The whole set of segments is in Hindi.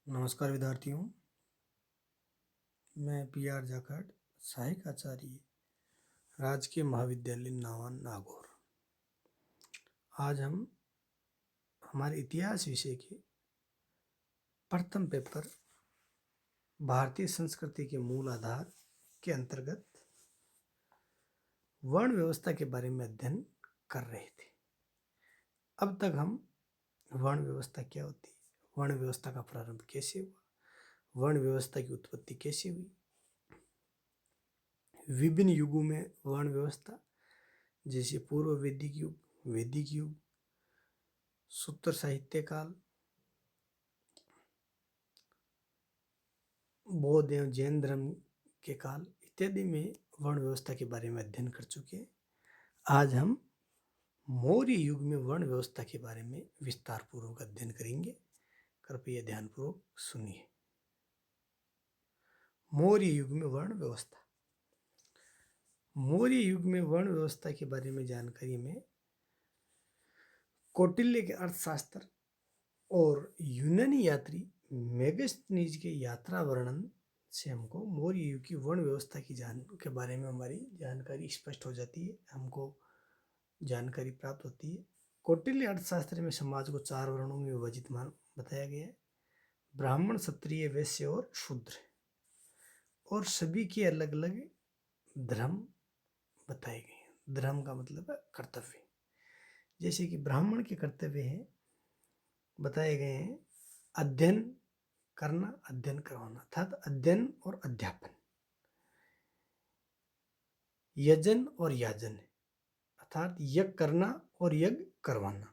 नमस्कार विद्यार्थियों, मैं पी.आर. जाखड़, सहायक आचार्य, राजकीय महाविद्यालय नावान नागौर। आज हम हमारे इतिहास विषय के प्रथम पेपर भारतीय संस्कृति के मूल आधार के अंतर्गत वर्ण व्यवस्था के बारे में अध्ययन कर रहे थे। अब तक हम वर्ण व्यवस्था क्या होती है, वर्ण व्यवस्था का प्रारंभ कैसे हुआ, वर्ण व्यवस्था की उत्पत्ति कैसे हुई, विभिन्न युगों में वर्ण व्यवस्था जैसे पूर्व वैदिक युग, वैदिक युग, सूत्र साहित्य काल, बौद्ध एवं जैन धर्म के काल इत्यादि में वर्ण व्यवस्था के बारे में अध्ययन कर चुके हैं। आज हम मौर्य युग में वर्ण व्यवस्था के बारे में विस्तार पूर्वक अध्ययन करेंगे। कृपया ध्यानपूर्वक सुनिए। मौर्य युग में वर्ण व्यवस्था। मौर्य युग में वर्ण व्यवस्था के बारे में जानकारी में कौटिल्य के अर्थशास्त्र और यूनानी यात्री मेगस्थनीज के यात्रा वर्णन से हमको मौर्य युग की वर्ण व्यवस्था के बारे में हमारी जानकारी स्पष्ट हो जाती है, हमको जानकारी प्राप्त होती है। कौटिल्य अर्थशास्त्र में समाज को 4 वर्णों में विभाजित बताया गया है: ब्राह्मण, क्षत्रिय, वैश्य और शूद्र, और सभी के अलग अलग धर्म बताए गए हैं। धर्म का मतलब है कर्तव्य। जैसे कि ब्राह्मण के कर्तव्य हैं बताए गए हैं: अध्ययन करना, अध्ययन करवाना, अर्थात अध्ययन और अध्यापन, यजन और याजन, अर्थात यज्ञ करना और यज्ञ करवाना,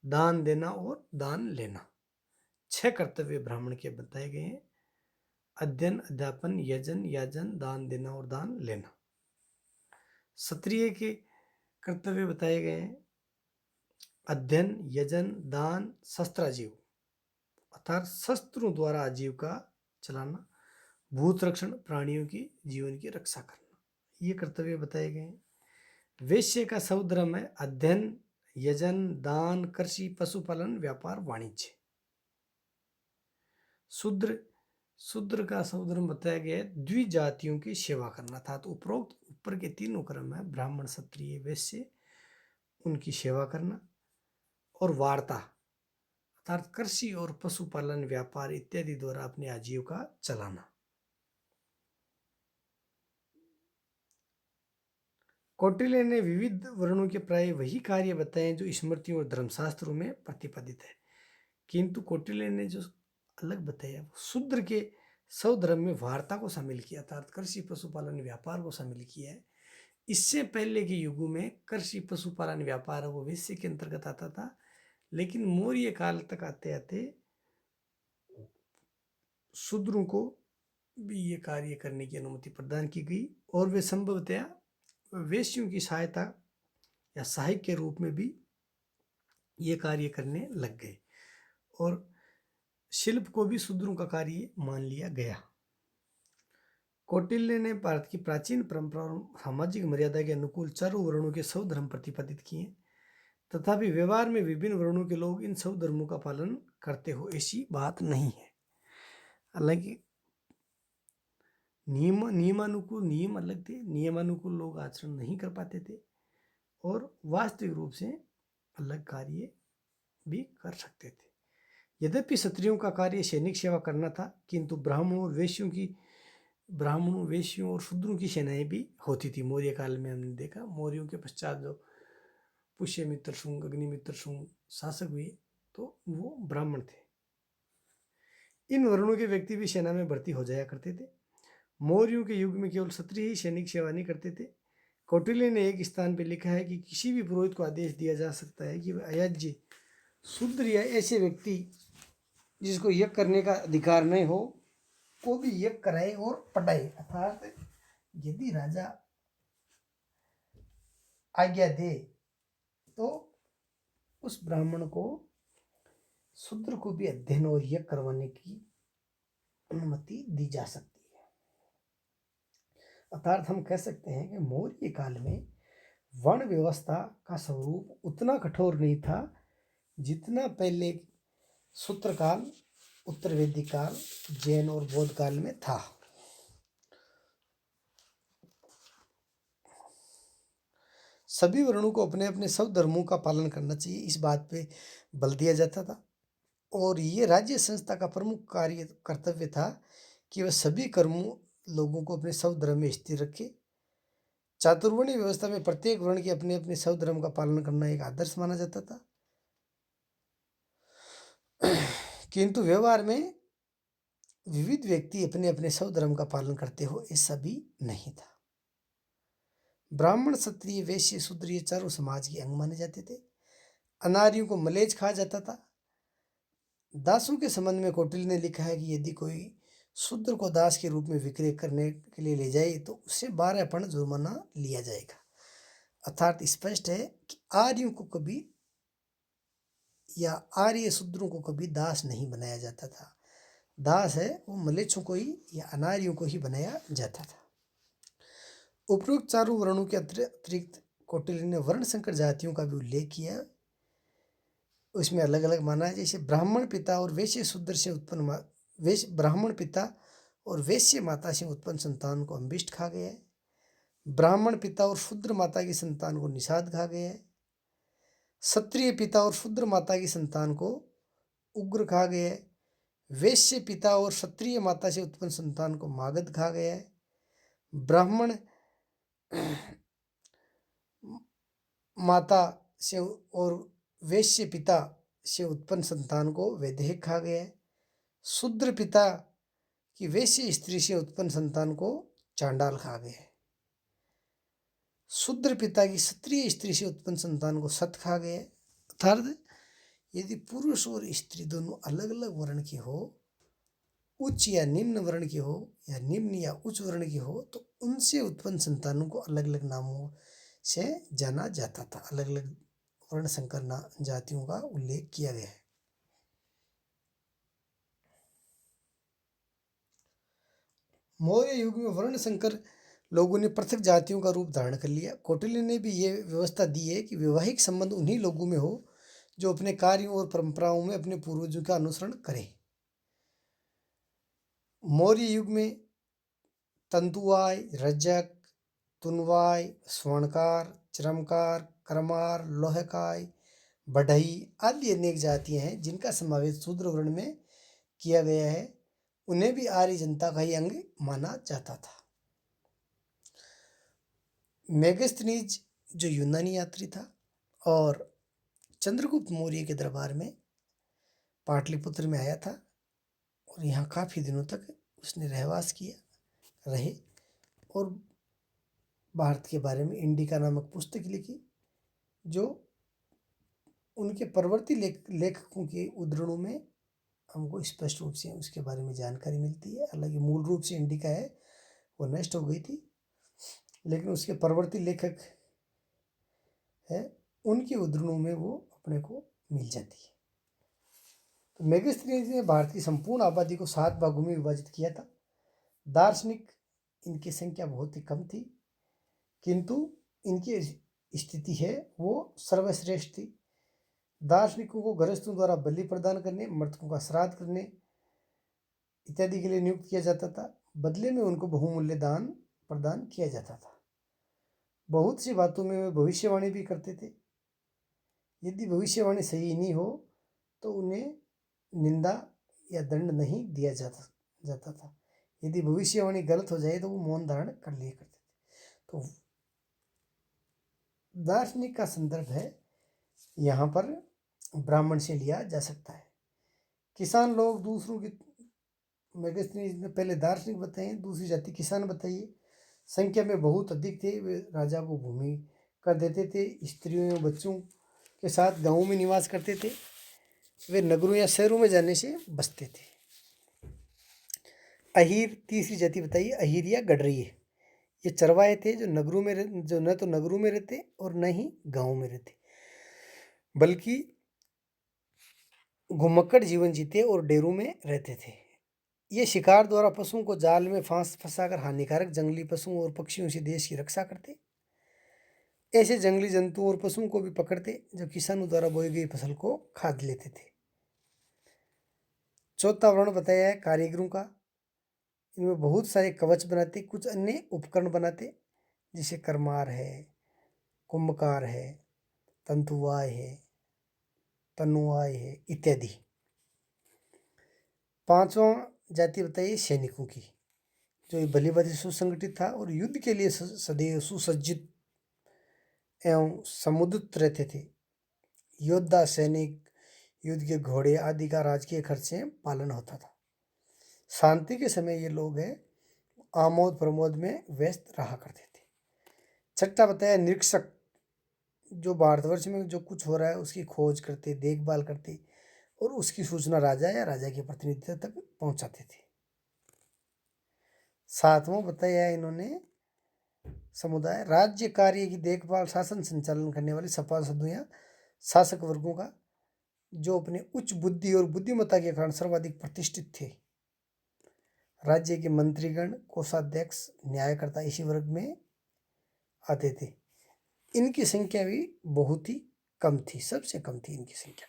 दान देना और दान लेना। 6 कर्तव्य ब्राह्मण के बताए गए हैं: अध्ययन, अध्यापन, यजन, याजन, दान देना और दान लेना। क्षत्रिय के कर्तव्य बताए गए हैं: अध्ययन, यजन, दान, शस्त्राजीव, अर्थात शस्त्रों द्वारा आजीविका चलाना, भूत रक्षण, प्राणियों की जीवन की रक्षा करना, ये कर्तव्य बताए गए हैं। वैश्य का सब धर्म है: अध्ययन, यजन, दान, कृषि, पशुपालन, व्यापार, वाणिज्य। शूद्र का सब धर्म बताया गया है: द्विजातियों की सेवा करना, अर्थात उपरोक्त ऊपर के 3 क्रम है, ब्राह्मण, क्षत्रिय, वैश्य, उनकी सेवा करना, और वार्ता अर्थात कृषि और पशुपालन, व्यापार इत्यादि द्वारा अपनी आजीविका चलाना। कौटिल्य ने विविध वर्णों के प्राय वही कार्य बताए जो स्मृतियों और धर्मशास्त्रों में प्रतिपादित है, किंतु कौटिल्य ने जो अलग बताया वो शूद्र के सब धर्म में वार्ता को शामिल किया, अर्थात कृषि, पशुपालन, व्यापार को शामिल किया है। इससे पहले के युगों में कृषि, पशुपालन, व्यापार वो वैश्य के अंतर्गत आता था, लेकिन मौर्य काल तक आते आते शूद्रों को भी ये कार्य करने की अनुमति प्रदान की गई, और वे संभवतया वैश्यों की सहायता या सहायक के रूप में भी ये कार्य करने लग गए, और शिल्प को भी शूद्रों का कार्य मान लिया गया। कौटिल्य ने भारत की प्राचीन परंपरा और सामाजिक मर्यादा के अनुकूल 4 वर्णों के सब धर्म प्रतिपादित किए, तथापि व्यवहार में विभिन्न वर्णों के लोग इन सब धर्मों का पालन करते हो ऐसी बात नहीं है। हालांकि नियमानुकूल नियम अलग थे, नियमानुकूल लोग आचरण नहीं कर पाते थे, और वास्तविक रूप से अलग कार्य भी कर सकते थे। यद्यपि क्षत्रियों का कार्य सैनिक सेवा करना था, किंतु ब्राह्मणों, वैश्यों और शूद्रों की सेनाएं भी होती थी। मौर्य काल में हमने देखा, मौर्यों के पश्चात जो पुष्यमित्र शुंग, अग्निमित्र शुंग शासक हुए तो वो ब्राह्मण थे। इन वर्णों के व्यक्ति भी सेना में भर्ती हो जाया करते थे। मौर्यों के युग में केवल क्षत्रिय ही सैनिक सेवा नहीं करते थे। कौटिल्य ने एक स्थान पर लिखा है कि किसी भी पुरोहित को आदेश दिया जा सकता है कि वह अयाज्य, शूद्र या ऐसे व्यक्ति जिसको यज्ञ करने का अधिकार नहीं हो को भी यज्ञ कराए और पढ़ाए, अर्थात यदि राजा आज्ञा दे तो उस ब्राह्मण को, शूद्र को भी अध्ययन और यज्ञ करवाने की अनुमति दी जा सकती है। अर्थात हम कह सकते हैं कि मौर्य काल में वर्ण व्यवस्था का स्वरूप उतना कठोर नहीं था जितना पहले सूत्रकाल उत्तर वैदिक काल, जैन और बौद्ध काल में था। सभी वर्णों को अपने अपने सब धर्मों का पालन करना चाहिए, इस बात पे बल दिया जाता था। और ये राज्य संस्था का प्रमुख कार्य कर्तव्य था कि वह सभी कर्मों लोगों को अपने सब धर्म में स्थिर रखे। चातुर्वर्णीय व्यवस्था में प्रत्येक वर्ण के अपने अपने सब धर्म का पालन करना एक आदर्श माना जाता था। किंतु व्यवहार में विविध व्यक्ति अपने अपने सब धर्म का पालन करते हो, ऐसा भी नहीं था। ब्राह्मण, क्षत्रिय, वैश्य, शूद्र ये चारों समाज के अंग माने जाते थे। अनार्यों को मलेच्छ कहा जाता था। दासों के संबंध में कौटिल्य ने लिखा है कि यदि कोई शूद्र को दास के रूप में विक्रय करने के लिए ले जाए तो उससे 12 पण जुर्माना लिया जाएगा। अर्थात स्पष्ट है कि आर्यों को कभी या आर्य शूद्रों को कभी दास नहीं बनाया जाता था। दास है वो मलेच्छों को ही या अनार्यों को ही बनाया जाता था। उपरोक्त चारों वर्णों के अतिरिक्त कौटिल्य ने वर्ण संकर जातियों का भी उल्लेख किया। उसमें अलग अलग माना है, जैसे ब्राह्मण पिता और वैश्य शूद्र से उत्पन्न ब्राह्मण पिता और वैश्य माता से उत्पन्न संतान को अम्बिष्ट कहा गया है। ब्राह्मण पिता और शूद्र माता की संतान को निषाद कहा गया है। क्षत्रिय पिता और शूद्र माता की संतान को उग्र कहा गया है। वैश्य पिता और क्षत्रिय माता से उत्पन्न संतान को मागध कहा गया है। ब्राह्मण माता से और वैश्य पिता से उत्पन्न संतान को वैदेहिक कहा गया है। शूद्र पिता की वैश्य स्त्री से उत्पन्न संतान को चांडाल कहा गया है। शूद्र पिता की क्षत्रिय स्त्री से उत्पन्न संतान को सत कहा गया है। अर्थात यदि पुरुष और स्त्री दोनों अलग अलग वर्ण के हो, उच्च या निम्न वर्ण के हो या निम्न या उच्च वर्ण के हो, तो उनसे उत्पन्न संतानों को अलग अलग नामों से जाना जाता था। अलग अलग वर्ण संकर जातियों का उल्लेख किया गया है। मौर्य युग में वर्ण संकर लोगों ने पृथक जातियों का रूप धारण कर लिया। कौटिल्य ने भी ये व्यवस्था दी है कि वैवाहिक संबंध उन्हीं लोगों में हो जो अपने कार्यों और परंपराओं में अपने पूर्वजों का अनुसरण करें। मौर्य युग में तंतुवाय, रजक, तुनवाय, स्वर्णकार, चरमकार, करमार, लोहकार, बढ़ई आदि अनेक जातियां हैं जिनका समावेश शूद्र वर्ण में किया गया है। उन्हें भी आर्य जनता का ही अंग माना जाता था। मेगस्थनीज जो यूनानी यात्री था और चंद्रगुप्त मौर्य के दरबार में पाटलिपुत्र में आया था और यहाँ काफ़ी दिनों तक उसने रहवास किया रहे और भारत के बारे में इंडिका नामक पुस्तक लिखी, जो उनके परवर्ती लेखकों के उद्धरणों में हमको स्पष्ट रूप से उसके बारे में जानकारी मिलती है। हालांकि मूल रूप से इंडिका है वो नष्ट हो गई थी, लेकिन उसके परवर्ती लेखक है उनके उद्धरणों में वो अपने को मिल जाती है। तो मेगस्थनीज ने भारत की संपूर्ण आबादी को 7 भागों में विभाजित किया था। दार्शनिक इनकी संख्या बहुत ही कम थी, किंतु इनकी स्थिति है वो सर्वश्रेष्ठ थी। दार्शनिकों को गृहस्थों द्वारा बलि प्रदान करने, मृतकों का श्राद्ध करने इत्यादि के लिए नियुक्त किया जाता था। बदले में उनको बहुमूल्य दान प्रदान किया जाता था। बहुत सी बातों में वे भविष्यवाणी भी करते थे। यदि भविष्यवाणी सही नहीं हो तो उन्हें निंदा या दंड नहीं दिया जाता था। यदि भविष्यवाणी गलत हो जाए तो वो मौन धारण कर लिया करते थे। तो दार्शनिक का संदर्भ है यहाँ पर ब्राह्मण से लिया जा सकता है। किसान लोग दूसरों की, मेगस्थनीज ने पहले दार्शनिक बताए, दूसरी जाति किसान बताइए। संख्या में बहुत अधिक थे। वे राजा को भूमि कर देते थे, स्त्रियों एवं बच्चों के साथ गांवों में निवास करते थे। वे नगरों या शहरों में जाने से बचते थे। अहीर तीसरी जाति बताइए, अहीर या गडरिये। ये चरवाहे थे जो न तो नगरों में रहते और न ही गाँव में रहते, बल्कि घुमक्कड़ जीवन जीते और डेरों में रहते थे। ये शिकार द्वारा पशुओं को जाल में फंसाकर हानिकारक जंगली पशुओं और पक्षियों से देश की रक्षा करते। ऐसे जंगली जंतुओं और पशुओं को भी पकड़ते जो किसानों द्वारा बोई गई फसल को खा लेते थे। चौथा वर्ण बताया है कारीगरों का। इनमें बहुत सारे कवच बनाते, कुछ अन्य उपकरण बनाते, जैसे करमार है, कुंभकार है, तंतुवाय है, तनुवाय है इत्यादि। पांचवा जाति बताइए सैनिकों की, जो भली भांति सुसंगठित था और युद्ध के लिए सदैव सुसज्जित एवं समुद्रित रहते थे। योद्धा, सैनिक, युद्ध के घोड़े आदि का राजकीय खर्च से पालन होता था। शांति के समय ये लोग आमोद प्रमोद में व्यस्त रहा करते थे। छठा बताया निरीक्षक, जो भारतवर्ष में जो कुछ हो रहा है उसकी खोज करते, देखभाल करते और उसकी सूचना राजा या राजा के प्रतिनिधि तक पहुंचाते थे। सातवां बताया है इन्होंने समुदाय, राज्य कार्य की देखभाल, शासन संचालन करने वाले सभासदों या शासक वर्गों का, जो अपने उच्च बुद्धि और बुद्धिमत्ता के कारण सर्वाधिक प्रतिष्ठित थे। राज्य के मंत्रीगण, कोषाध्यक्ष, न्यायकर्ता इसी वर्ग में आते थे। इनकी संख्या भी बहुत ही कम थी, सबसे कम थी इनकी संख्या।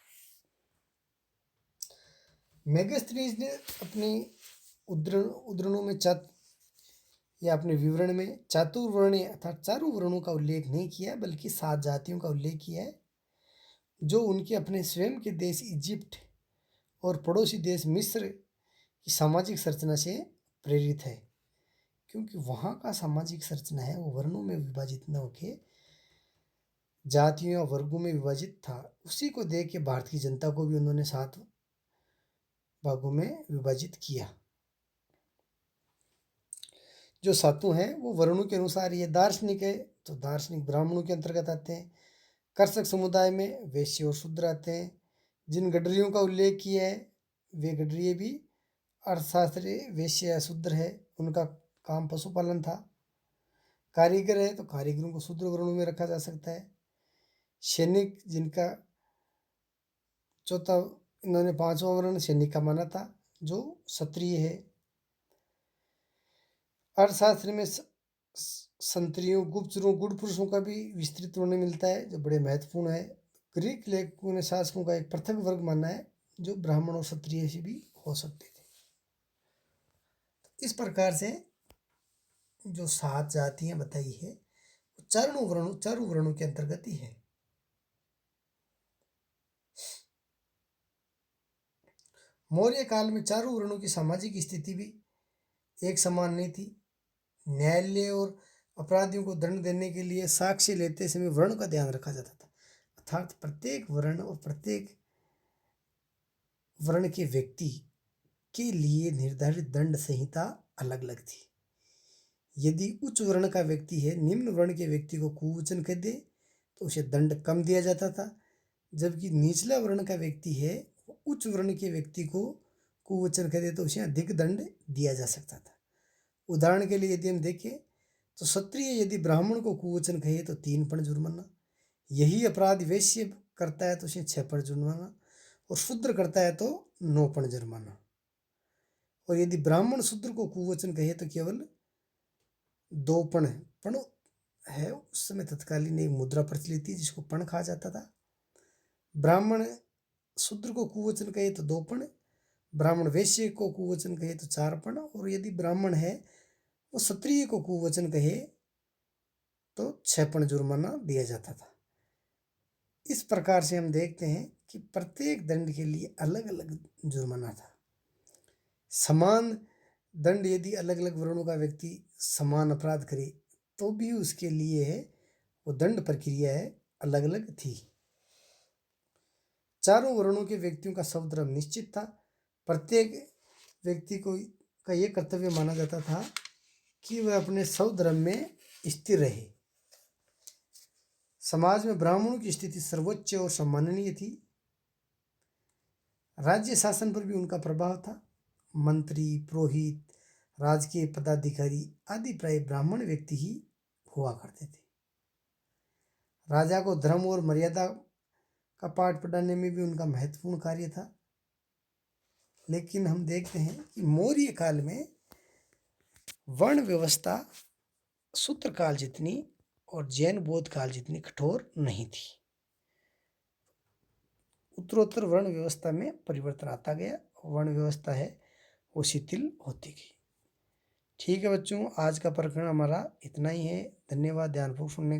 मेगास्थनीज ने अपनी उद्धरणों में या अपने विवरण में चातुर्वर्ण्य अर्थात चारों वर्णों का उल्लेख नहीं किया, बल्कि 7 जातियों का उल्लेख किया है, जो उनके अपने स्वयं के देश इजिप्ट और पड़ोसी देश मिस्र की सामाजिक संरचना से प्रेरित है। क्योंकि वहाँ का सामाजिक संरचना है वो वर्णों में विभाजित न होके जातियों या वर्गों में विभाजित था। उसी को देख के भारत की जनता को भी उन्होंने 7 भागों में विभाजित किया। जो सातों हैं वो वर्णों के अनुसार, ये दार्शनिक है तो दार्शनिक ब्राह्मणों के अंतर्गत आते हैं। कर्षक समुदाय में वैश्य और शूद्र आते हैं। जिन गडरियों का उल्लेख किया है वे गडरिये भी अर्थशास्त्री वैश्य या शूद्र है, उनका काम पशुपालन था। कारीगर है तो कारीगरों को शूद्र वर्णों में रखा जा सकता है। सैनिक, जिनका चौथा इन्होंने 5वां वर्ण सैनिक का माना था, जो क्षत्रिय है। अर्थशास्त्र में संतरियों, गुप्तचरों, गुड़ पुरुषों का भी विस्तृत वर्णन मिलता है, जो बड़े महत्वपूर्ण है। ग्रीक लेखकों ने शासकों का एक पृथक वर्ग माना है, जो ब्राह्मण और क्षत्रिय से भी हो सकते थे। इस प्रकार से जो 7 जातियां बताई है चारों वर्णों के अंतर्गत ही है। मौर्य काल में चारों वर्णों की सामाजिक स्थिति भी एक समान नहीं थी। न्यायालय और अपराधियों को दंड देने के लिए साक्ष्य लेते समय वर्ण का ध्यान रखा जाता था, अर्थात प्रत्येक वर्ण और प्रत्येक वर्ण के व्यक्ति के लिए निर्धारित दंड संहिता अलग अलग थी। यदि उच्च वर्ण का व्यक्ति है निम्न वर्ण के व्यक्ति को कुवचन कह दे तो उसे दंड कम दिया जाता था, जबकि निचला वर्ण का व्यक्ति है उच्च वर्ण के व्यक्ति को कुवचन कह दे तो उसे अधिक दंड दिया जा सकता था। उदाहरण के लिए यदि हम देखें तो क्षत्रिय यदि ब्राह्मण को कुवचन कहे तो 3 पर्ण जुर्माना, यही अपराध वैश्य करता है तो उसे 6 पर्ण जुर्माना, और शूद्र करता है तो 9 पर्ण जुर्माना। और यदि ब्राह्मण शूद्र को कुवचन कहे तो केवल 2 पर्ण है। उस समय तत्कालीन एक मुद्रा प्रचलित थी जिसको पर्ण कहा जाता था। ब्राह्मण शूद्र को कुवचन कहे तो 2 पर्ण, ब्राह्मण वैश्य को कुवचन कहे तो 4 पर्ण, और यदि ब्राह्मण है वो क्षत्रिय को कुवचन कहे तो 6 पर्ण जुर्माना दिया जाता था। इस प्रकार से हम देखते हैं कि प्रत्येक दंड के लिए अलग अलग जुर्माना था। समान दंड यदि अलग अलग वर्णों का व्यक्ति समान अपराध करे तो भी उसके लिए है वो दंड प्रक्रिया है अलग अलग थी। चारों वर्णों के व्यक्तियों का स्वधर्म निश्चित था। प्रत्येक व्यक्ति को का यह कर्तव्य माना जाता था कि वह अपने स्वधर्म में स्थिर रहे। समाज में ब्राह्मणों की स्थिति सर्वोच्च और सम्माननीय थी। राज्य शासन पर भी उनका प्रभाव था। मंत्री, पुरोहित, राजकीय पदाधिकारी आदि प्राय ब्राह्मण व्यक्ति ही हुआ करते थे। राजा को धर्म और मर्यादा का पाठ पढ़ाने में भी उनका महत्वपूर्ण कार्य था। लेकिन हम देखते हैं कि मौर्य काल में वर्ण व्यवस्था सूत्र काल जितनी और जैन बौद्ध काल जितनी कठोर नहीं थी। उत्तरोत्तर वर्ण व्यवस्था में परिवर्तन आता गया, वर्ण व्यवस्था है वो शिथिल होती गई। ठीक है बच्चों, आज का प्रकरण हमारा इतना ही है। धन्यवाद ध्यानपूर्वक सुनने